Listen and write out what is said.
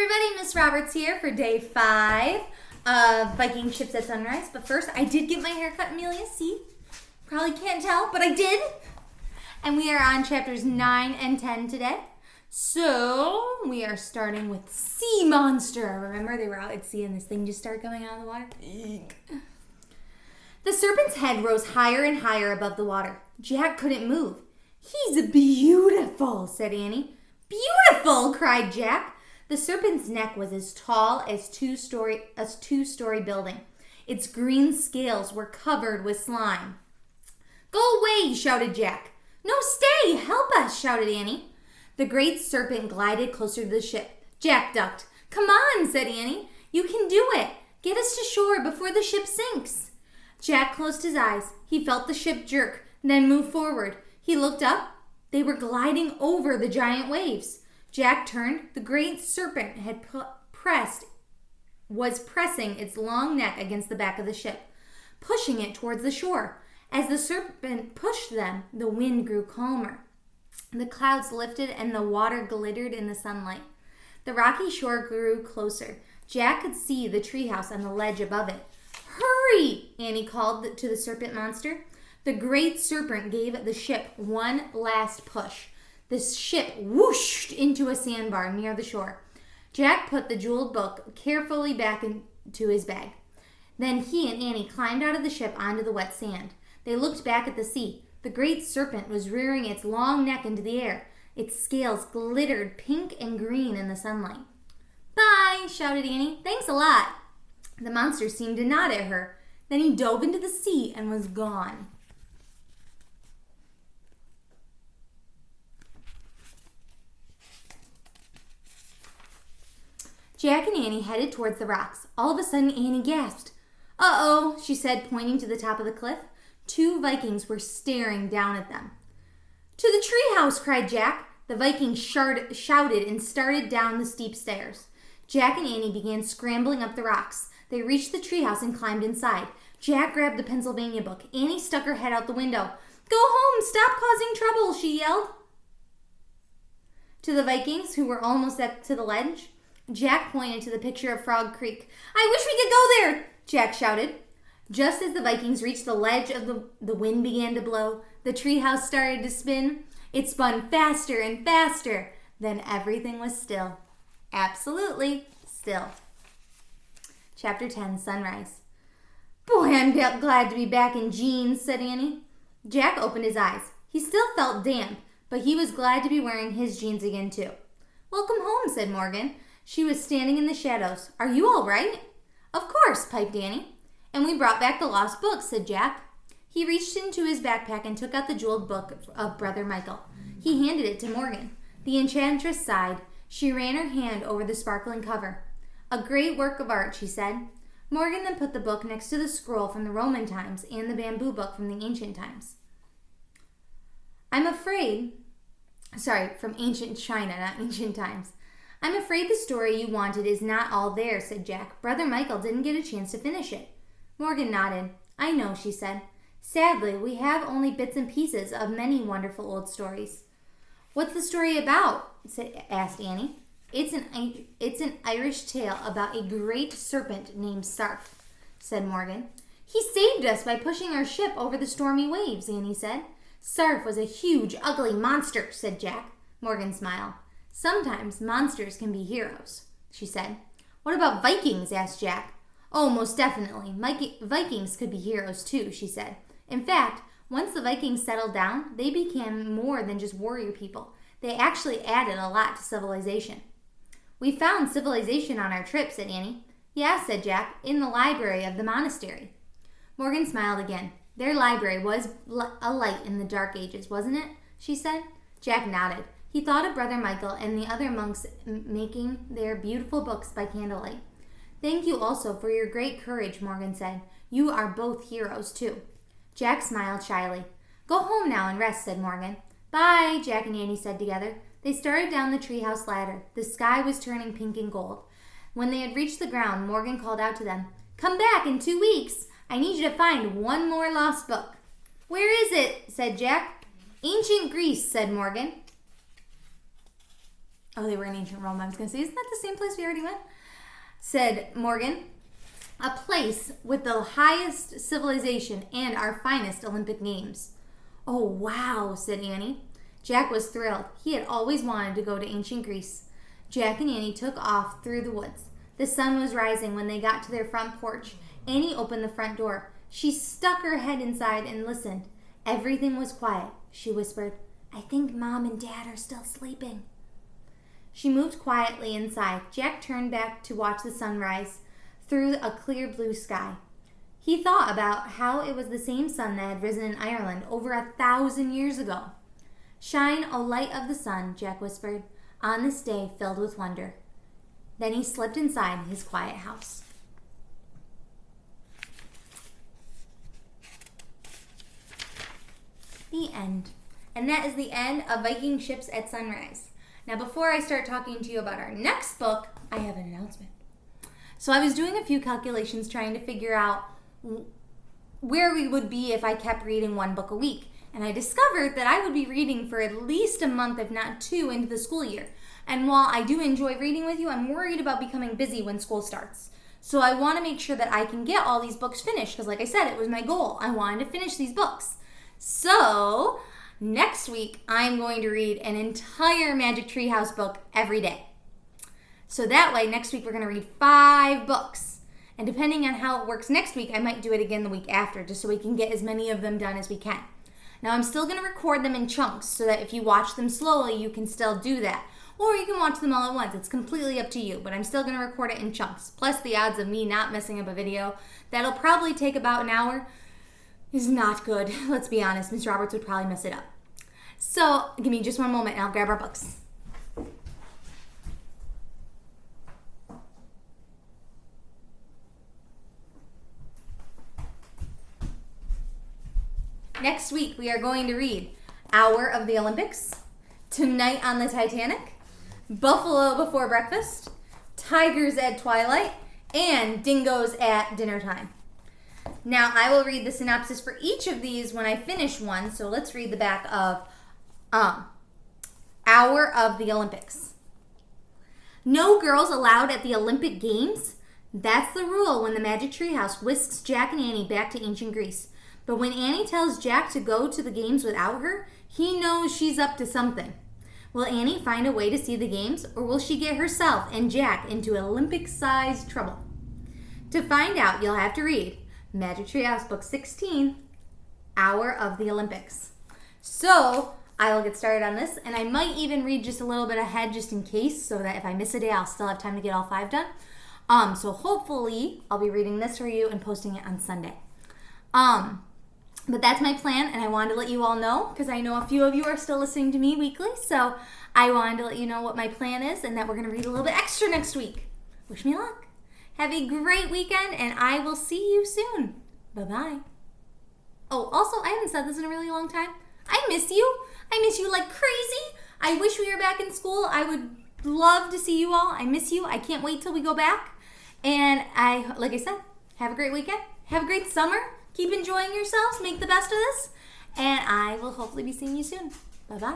everybody, Miss Roberts here for day 5 of Viking Ships at Sunrise. But first, I did get my hair cut, Amelia. See? Probably can't tell, but I did. And we are on chapters 9 and 10 today. So, we are starting with Sea Monster. Remember, they were out at sea and this thing just started coming out of the water? Eek. The serpent's head rose higher and higher above the water. Jack couldn't move. "He's beautiful," said Annie. "Beautiful!" cried Jack. The serpent's neck was as tall as a two-story building. Its green scales were covered with slime. "Go away!" shouted Jack. "No, stay! Help us!" shouted Annie. The great serpent glided closer to the ship. Jack ducked. "Come on," said Annie. "You can do it. Get us to shore before the ship sinks." Jack closed his eyes. He felt the ship jerk, then move forward. He looked up. They were gliding over the giant waves. Jack turned. The great serpent was pressing its long neck against the back of the ship, pushing it towards the shore. As the serpent pushed them, the wind grew calmer. The clouds lifted and the water glittered in the sunlight. The rocky shore grew closer. Jack could see the treehouse on the ledge above it. "Hurry!" Annie called to the serpent monster. The great serpent gave the ship one last push. The ship whooshed into a sandbar near the shore. Jack put the jeweled book carefully back into his bag. Then he and Annie climbed out of the ship onto the wet sand. They looked back at the sea. The great serpent was rearing its long neck into the air. Its scales glittered pink and green in the sunlight. "Bye," shouted Annie. "Thanks a lot." The monster seemed to nod at her. Then he dove into the sea and was gone. Jack and Annie headed towards the rocks. All of a sudden, Annie gasped. "Uh-oh," she said, pointing to the top of the cliff. 2 Vikings were staring down at them. "To the treehouse!" cried Jack. The Vikings shouted and started down the steep stairs. Jack and Annie began scrambling up the rocks. They reached the treehouse and climbed inside. Jack grabbed the Pennsylvania book. Annie stuck her head out the window. "Go home! Stop causing trouble!" she yelled. To the Vikings, who were almost up to the ledge, Jack pointed to the picture of Frog Creek. "I wish we could go there!" Jack shouted. Just as the Vikings reached the ledge of the wind began to blow. The treehouse started to spin. It spun faster and faster. Then everything was still. Absolutely still. Chapter 10, Sunrise. "Boy, I'm glad to be back in jeans," said Annie. Jack opened his eyes. He still felt damp, but he was glad to be wearing his jeans again, too. "Welcome home," said Morgan. She was standing in the shadows. "Are you all right?" "Of course," piped Annie. "And we brought back the lost book," said Jack. He reached into his backpack and took out the jeweled book of Brother Michael. He handed it to Morgan. The enchantress sighed. She ran her hand over the sparkling cover. "A great work of art," she said. Morgan then put the book next to the scroll from the Roman times and the bamboo book from the ancient times. From ancient China, not ancient times. "I'm afraid the story you wanted is not all there," said Jack. "Brother Michael didn't get a chance to finish it." Morgan nodded. "I know," she said. "Sadly, we have only bits and pieces of many wonderful old stories." "What's the story about?" asked Annie. It's an Irish tale about a great serpent named Sarf," said Morgan. "He saved us by pushing our ship over the stormy waves," Annie said. "Sarf was a huge, ugly monster," said Jack. Morgan smiled. "Sometimes monsters can be heroes," she said. "What about Vikings?" asked Jack. "Oh, most definitely. Vikings could be heroes too," she said. "In fact, once the Vikings settled down, they became more than just warrior people. They actually added a lot to civilization." "We found civilization on our trip," said Annie. "Yeah," said Jack, "in the library of the monastery." Morgan smiled again. "Their library was a light in the dark ages, wasn't it?" she said. Jack nodded. He thought of Brother Michael and the other monks making their beautiful books by candlelight. "Thank you also for your great courage," Morgan said. "You are both heroes, too." Jack smiled shyly. "Go home now and rest," said Morgan. "Bye," Jack and Annie said together. They started down the treehouse ladder. The sky was turning pink and gold. When they had reached the ground, Morgan called out to them, "Come back in 2 weeks. I need you to find one more lost book." "Where is it?" said Jack. "Ancient Greece," said Morgan. Oh, they were in ancient Rome. I was going to say, isn't that the same place we already went? Said Morgan. A place with the highest civilization and our finest Olympic Games. Oh, wow, said Annie. Jack was thrilled. He had always wanted to go to ancient Greece. Jack and Annie took off through the woods. The sun was rising when they got to their front porch. Annie opened the front door. She stuck her head inside and listened. Everything was quiet. She whispered, I think Mom and Dad are still sleeping. She moved quietly inside. Jack turned back to watch the sun rise through a clear blue sky. He thought about how it was the same sun that had risen in Ireland over 1,000 years ago. Shine, O light of the sun, Jack whispered, on this day filled with wonder. Then he slipped inside his quiet house. The end. And that is the end of Viking Ships at Sunrise. Now, before I start talking to you about our next book, I have an announcement. So I was doing a few calculations trying to figure out where we would be if I kept reading one book a week. And I discovered that I would be reading for at least a month, if not 2, into the school year. And while I do enjoy reading with you, I'm worried about becoming busy when school starts. So I want to make sure that I can get all these books finished, because like I said, it was my goal. I wanted to finish these books. So next week, I'm going to read an entire Magic Treehouse book every day. So that way, next week, we're going to read 5 books. And depending on how it works next week, I might do it again the week after, just so we can get as many of them done as we can. Now, I'm still going to record them in chunks so that if you watch them slowly, you can still do that. Or you can watch them all at once. It's completely up to you, but I'm still going to record it in chunks. Plus, the odds of me not messing up a video that'll probably take about an hour is not good. Let's be honest, Ms. Roberts would probably mess it up. So, give me just one moment and I'll grab our books. Next week, we are going to read Hour of the Olympics, Tonight on the Titanic, Buffalo Before Breakfast, Tigers at Twilight, and Dingoes at Dinner Time. Now, I will read the synopsis for each of these when I finish one, so let's read the back of Hour of the Olympics. No girls allowed at the Olympic Games? That's the rule when the Magic Treehouse whisks Jack and Annie back to ancient Greece. But when Annie tells Jack to go to the games without her, he knows she's up to something. Will Annie find a way to see the games, or will she get herself and Jack into Olympic-sized trouble? To find out, you'll have to read Magic Treehouse Book 16, Hour of the Olympics. So, I will get started on this, and I might even read just a little bit ahead just in case, so that if I miss a day, I'll still have time to get all 5 done. So hopefully, I'll be reading this for you and posting it on Sunday. But that's my plan, and I wanted to let you all know, because I know a few of you are still listening to me weekly, so I wanted to let you know what my plan is, and that we're going to read a little bit extra next week. Wish me luck. Have a great weekend, and I will see you soon. Bye-bye. Oh, also, I haven't said this in a really long time. I miss you. I miss you like crazy. I wish we were back in school. I would love to see you all. I miss you. I can't wait till we go back. And like I said, have a great weekend. Have a great summer. Keep enjoying yourselves. Make the best of this. And I will hopefully be seeing you soon. Bye-bye.